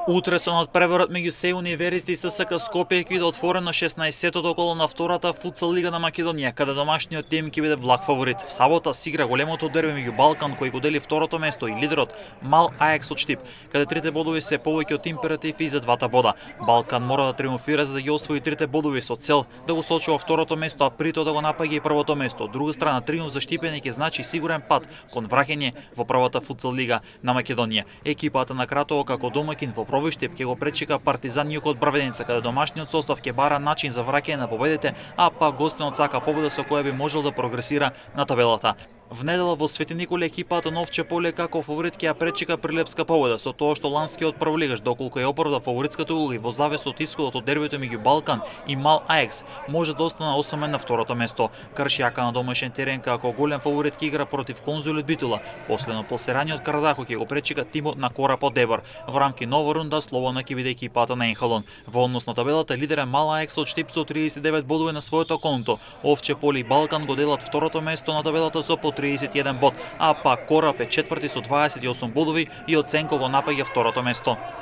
Утре со надпреварот меѓу СЕ Универзити и ССК Скопје ќе биде отворено 16-тото коло на втората футсал лига на Македонија, каде домашниот тим ќе биде благ фаворит. В сабота се игра големото дерби меѓу Балкан кој го дели второто место и лидерот Мал Аекс од Штип, каде трите бодови се повеќе од императив и за двата бода. Балкан мора да триумфира за да ги освои трите бодови со цел да го сочува второто место, а при тоа да го напаѓа и првото место. Од друга страна, триумф за Штипење ќе значи сигурен пат кон враќање во првата футсал лига на Македонија. Екипата на Кратово како домаќин во Пробојштип ќе го пречека Партизан Јук од Браведеница, каде домашниот состав ќе бара начин за враќање на победите, а пак гостинот сака победа со која би можел да прогресира на табелата. В недела во Свети Николе екипата на Овче поле како фаворит ќе ја пречека Прилепска победа, со тоа што ланскиот прволигаш, доколку ја оправда фаворитската улога и во завис од исходот од дербито меѓу Балкан и Мал Аекс, може да остане осамен на второто место. Кршјака на домашен терен како голем фаворит ќе игра против Конзулот Битола. Последно пласираниот Карадахо ќе го пречека тимот на Корапо Дебар. Во рамки нова рунда слободна ќе биде екипата на Енхалон. Во однос на табелата лидер е Мал Аекс од Штип со 39 бодови на своето конто. Овче поле и Балкан го делат второто место на табелата со по 31 бод, а пак Корап е четврти со 28 бодови и од Сенко го напаѓа второто место.